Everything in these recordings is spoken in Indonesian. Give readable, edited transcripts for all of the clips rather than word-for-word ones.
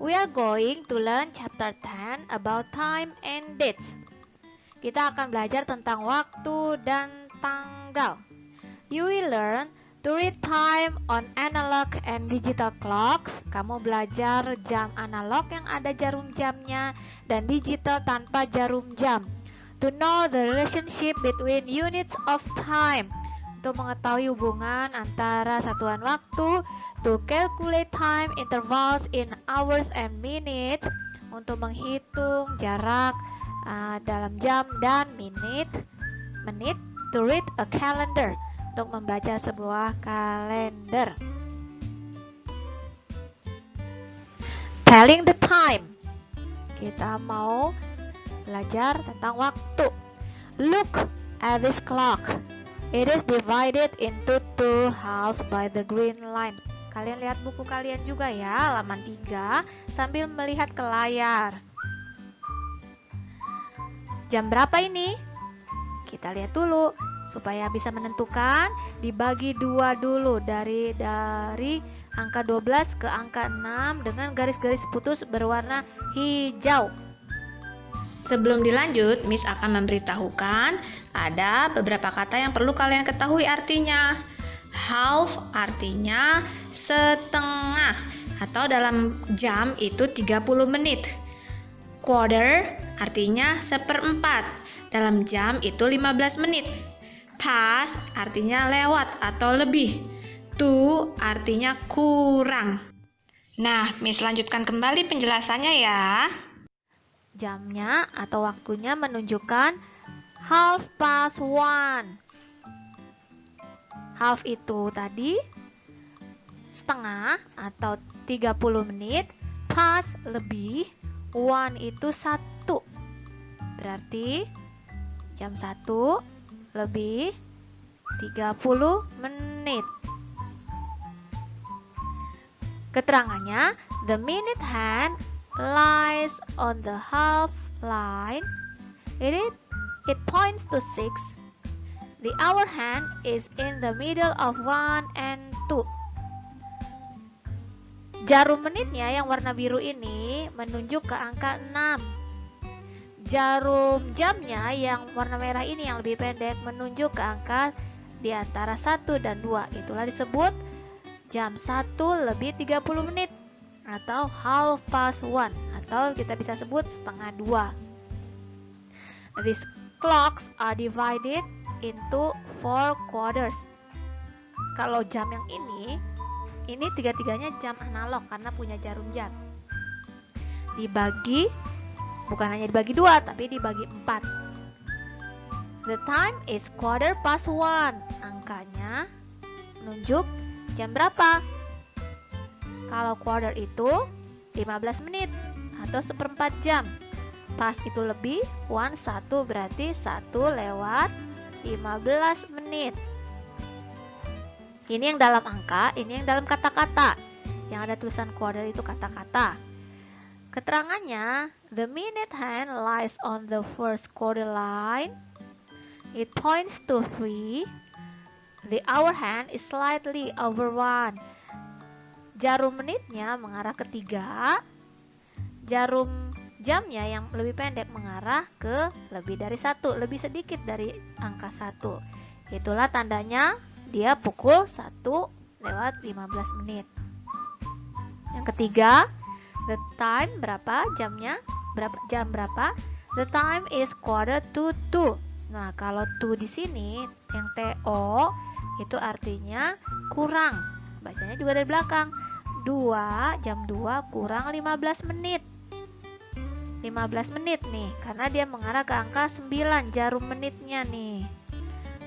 We are going to learn chapter 10 about time and dates. Kita akan belajar tentang waktu dan tanggal. You will learn to read time on analog and digital clocks. Kamu belajar jam analog yang ada jarum jamnya dan digital tanpa jarum jam. To know the relationship between units of time. Untuk mengetahui hubungan antara satuan waktu. To calculate time intervals in hours and minutes. Untuk menghitung jarak dalam jam dan menit. To read a calendar. Untuk membaca sebuah kalender. Telling the time. Kita mau belajar tentang waktu. Look at this clock. It is divided into two halves by the green line. Kalian lihat buku kalian juga ya, halaman 3, sambil melihat ke layar. Jam berapa ini? Kita lihat dulu. Supaya bisa menentukan, dibagi 2 dulu dari angka 12 ke angka 6 dengan garis-garis putus berwarna hijau. Sebelum dilanjut, Miss akan memberitahukan ada beberapa kata yang perlu kalian ketahui artinya. Half artinya setengah atau dalam jam itu 30 menit. Quarter artinya seperempat, dalam jam itu 15 menit. Past artinya lewat atau lebih. To artinya kurang. Nah, Miss lanjutkan kembali penjelasannya ya. Jamnya atau waktunya menunjukkan 1:30. Half itu tadi setengah atau 30 menit, past lebih, 1 itu 1. Berarti jam 1 lebih 30 menit. Keterangannya, the minute hand lies on the half line. It points to 6. The hour hand is in the middle of 1 and 2. Jarum menitnya yang warna biru ini menunjuk ke angka 6. Jarum jamnya yang warna merah ini yang lebih pendek menunjuk ke angka di antara 1 dan 2. Itulah disebut jam 1 lebih 30 menit. Atau 1:30 atau kita bisa sebut setengah 2. These clocks are divided into 4 quarters. Kalau jam yang ini tiga-tiganya jam analog karena punya jarum jam. Bukan hanya dibagi 2 tapi dibagi 4. The time is 1:15. Angkanya menunjuk jam berapa? Kalau quarter itu 15 menit atau seperempat jam. Pas itu lebih, 1 berarti 1 lewat 15 menit. Ini yang dalam angka, ini yang dalam kata-kata. Yang ada tulisan quarter itu kata-kata. Keterangannya, the minute hand lies on the first quarter line. It points to 3. The hour hand is slightly over 1. Jarum menitnya mengarah ke 3. Jarum jamnya yang lebih pendek mengarah ke lebih dari 1, lebih sedikit dari angka 1. Itulah tandanya dia pukul 1 lewat 15 menit. Yang ketiga, the time berapa jamnya? Jam berapa? The time is 1:45. Nah, kalau to di sini yang TO itu artinya kurang. Bacanya juga dari belakang. Jam 2 kurang 15 menit. 15 menit nih, karena dia mengarah ke angka 9 jarum menitnya nih.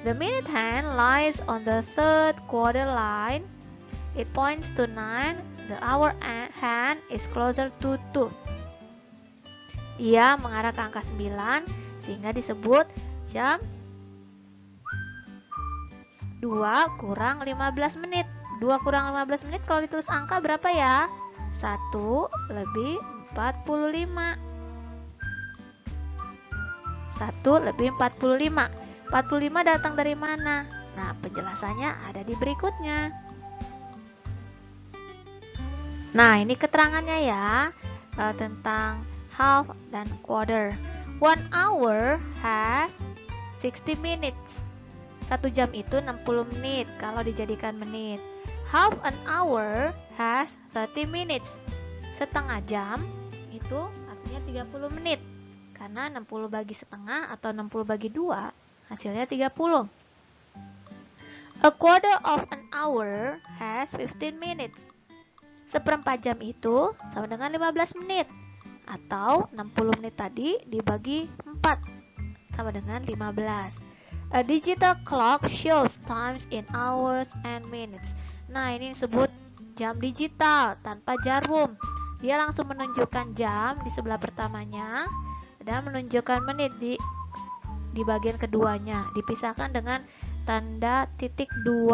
The minute hand lies on the third quarter line. It points to 9. The hour hand is closer to 2. Ia mengarah ke angka 9 sehingga disebut jam 2 kurang 15 menit. 2 kurang 15 menit kalau ditulis angka berapa ya? 1 lebih 45. 1 lebih 45. 45 datang dari mana? Nah, penjelasannya ada di berikutnya. Nah, ini keterangannya ya tentang half dan quarter. 1 hour has 60 minutes. 1 jam itu 60 menit kalau dijadikan menit. Half an hour has 30 minutes. Setengah jam itu artinya 30 menit. Karena 60 bagi setengah atau 60 bagi 2 hasilnya 30. A quarter of an hour has 15 minutes. Seperempat jam itu sama dengan 15 menit. Atau 60 menit tadi dibagi 4 sama dengan 15. A digital clock shows times in hours and minutes. Nah, ini disebut jam digital tanpa jarum. Dia langsung menunjukkan jam di sebelah pertamanya dan menunjukkan menit di bagian keduanya. Dipisahkan dengan tanda titik 2.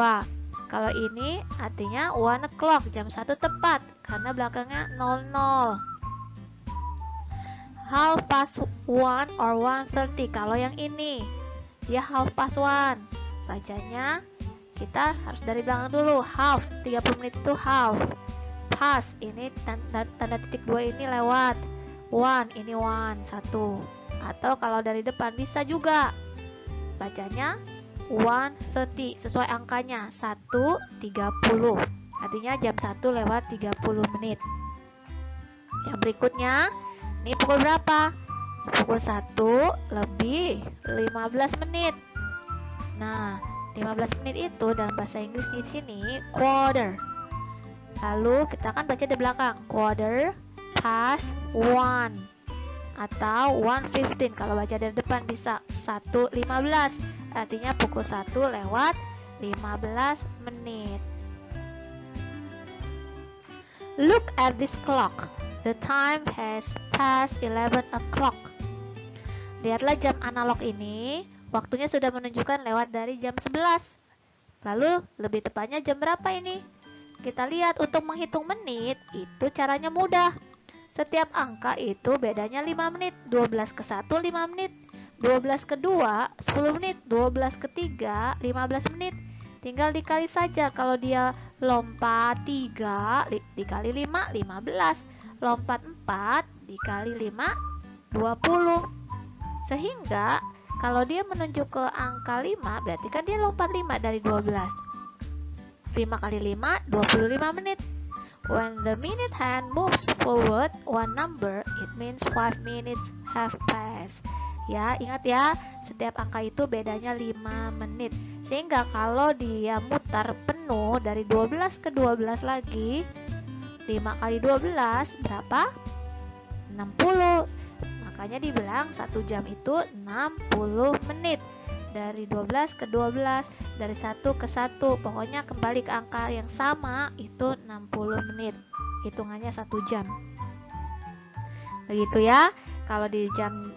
Kalau ini artinya 1 o'clock, jam 1 tepat karena belakangnya 00. Half past 1 or 1:30. Kalau yang ini dia half past 1. Bacanya kita harus dari belakang dulu. Half 30 menit itu half. Past ini tanda titik 2 ini lewat. 1 ini 1 Atau kalau dari depan bisa juga. Bacanya 1:30 sesuai angkanya 1:30. Artinya jam 1 lewat 30 menit. Yang berikutnya ini pukul berapa? Pukul 1 lebih 15 menit. Nah, 15 menit itu dalam bahasa Inggris di sini quarter. Lalu kita akan baca di belakang. Quarter past 1 atau 1:15. Kalau baca dari depan bisa 1:15. Artinya pukul 1 lewat 15 menit. Look at this clock. The time has passed 11 o'clock. Lihatlah jam analog ini, waktunya sudah menunjukkan lewat dari jam 11. Lalu lebih tepatnya jam berapa ini? Kita lihat untuk menghitung menit, itu caranya mudah. Setiap angka itu bedanya 5 menit. 12 ke 1, 5 menit. 12 ke 2, 10 menit. 12 ke 3, 15 menit. Tinggal dikali saja. Kalau dia lompat 3 dikali 5, 15. Lompat 4 dikali 5, 20. Sehingga kalau dia menunjuk ke angka 5, berarti kan dia lompat 5 dari 12. 5 kali 5, 25 menit. When the minute hand moves forward one number, it means 5 minutes have passed. Ya, ingat ya, setiap angka itu bedanya 5 menit. Sehingga kalau dia mutar penuh dari 12 ke 12 lagi, 5 kali 12 berapa? 60. Makanya dibilang 1 jam itu 60 menit. Dari 12 ke 12, dari 1 ke 1, pokoknya kembali ke angka yang sama itu 60 menit. Hitungannya 1 jam. Begitu ya. Kalau di jam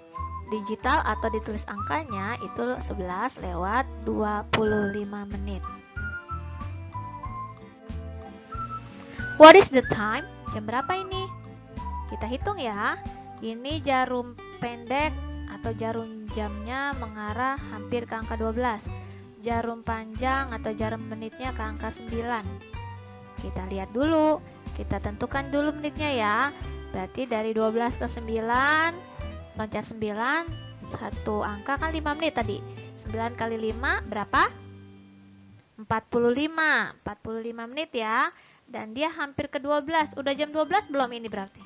digital atau ditulis angkanya itu 11 lewat 25 menit. What is the time? Jam berapa ini? Kita hitung ya. Ini jarum pendek atau jarum jamnya mengarah hampir ke angka 12. Jarum panjang atau jarum menitnya ke angka 9. Kita lihat dulu. Kita tentukan dulu menitnya ya. Berarti dari 12 ke 9, loncat 9, satu angka kan 5 menit tadi. 9 kali 5 berapa? 45. 45 menit ya. Dan dia hampir ke 12. Udah jam 12 belum ini berarti?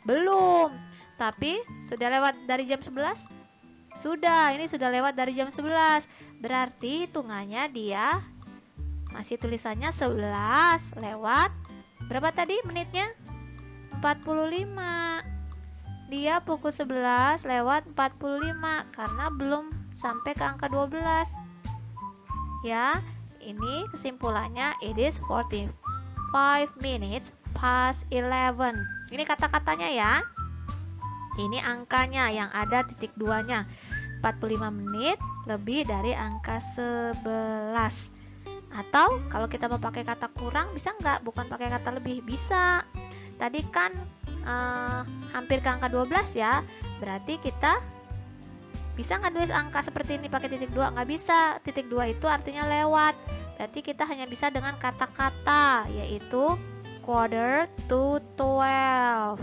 Belum. Tapi sudah lewat dari jam 11? Sudah, ini sudah lewat dari jam 11. Berarti hitungannya dia masih tulisannya 11 lewat berapa tadi menitnya? 45. Dia pukul 11 lewat 45 karena belum sampai ke angka 12. Ya, ini kesimpulannya it is 45 minutes past 11. Ini kata-katanya ya. Ini angkanya yang ada titik 2-nya. 45 menit lebih dari angka 11. Atau kalau kita mau pakai kata kurang bisa nggak? Bukan pakai kata lebih, bisa. Tadi kan hampir ke angka 12 ya. Berarti kita bisa nggak tulis angka seperti ini pakai titik 2? Nggak bisa. Titik 2 itu artinya lewat. Berarti kita hanya bisa dengan kata-kata, yaitu quarter to 12.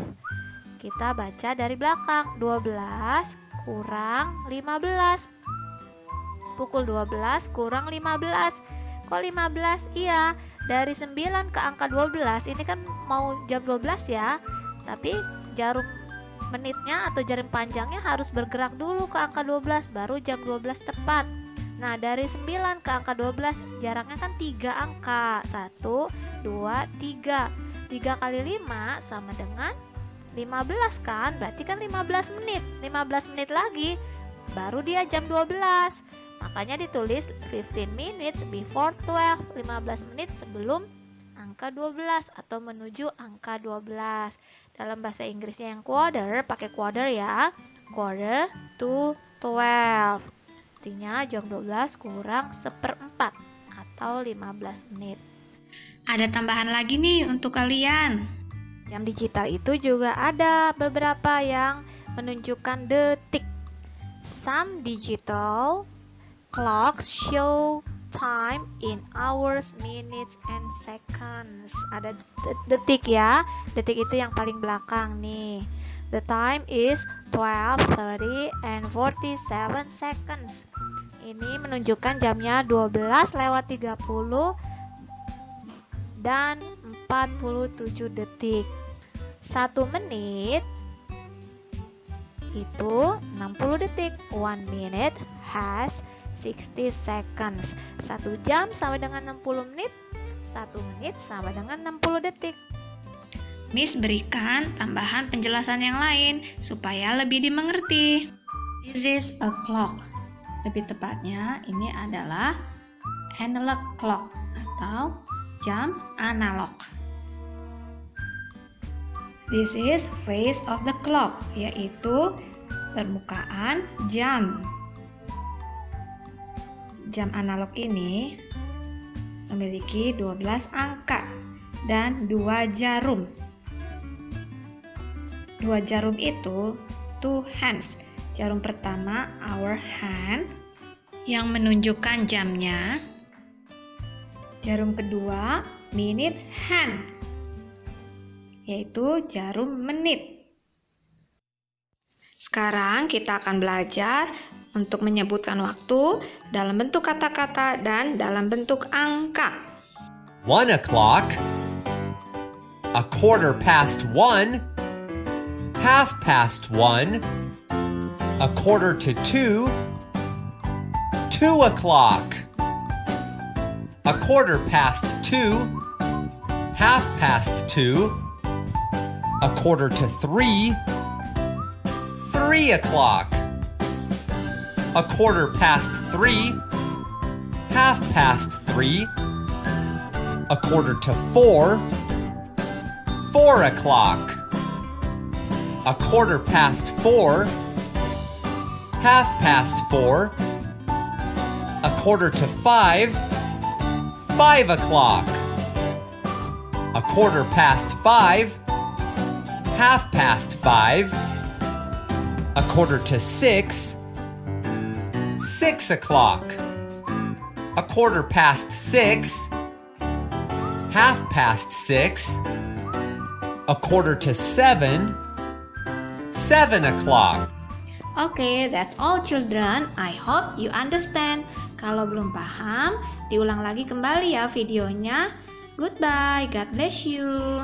Kita baca dari belakang. 12 kurang 15. Pukul 12 kurang 15. Kok 15? Iya, dari 9 ke angka 12. Ini kan mau jam 12 ya. Tapi jarum menitnya atau jarum panjangnya harus bergerak dulu ke angka 12, baru jam 12 tepat. Nah, dari 9 ke angka 12 jaraknya kan 3 angka. 1, 2, 3. 3 kali 5 sama dengan 15 kan? Berarti kan 15 menit. 15 menit lagi baru dia jam 12. Makanya ditulis 15 minutes before 12. 15 menit sebelum angka 12 atau menuju angka 12. Dalam bahasa Inggrisnya yang quarter, pakai quarter ya. Quarter to 12. Artinya jam 12 kurang 1/4 atau 15 menit. Ada tambahan lagi nih untuk kalian. Jam digital itu juga ada beberapa yang menunjukkan detik. Some digital clocks show time in hours, minutes, and seconds. Ada detik ya. Detik itu yang paling belakang nih. The time is 12:30 and 47 seconds. Ini menunjukkan jamnya 12:30 dan 47 detik. 1 menit itu 60 detik. 1 minute has 60 seconds. 1 jam sama dengan 60 menit. 1 menit sama dengan 60 detik. Miss berikan tambahan penjelasan yang lain supaya lebih dimengerti. This is a clock. Lebih tepatnya ini adalah analog clock atau jam analog. This is face of the clock, yaitu permukaan jam. Jam analog ini memiliki 12 angka dan 2 jarum. 2 jarum itu two hands. Jarum pertama hour hand yang menunjukkan jamnya. Jarum kedua minute hand, yaitu jarum menit. Sekarang kita akan belajar untuk menyebutkan waktu dalam bentuk kata-kata dan dalam bentuk angka. 1 o'clock, 1:15, 1:30, 1:45, 2 o'clock, 2:15, 2:30, 2:45, 3 o'clock, 3:15, 3:30, 3:45, 4 o'clock, 4:15, 4:30, 4:45, 5 o'clock, 5:15, 5:30, 5:45, 6 o'clock, 6:15, 6:30, 6:45, 7 o'clock. Okay, that's all children. I hope you understand. Kalau belum paham, diulang lagi kembali ya videonya. Goodbye, God bless you.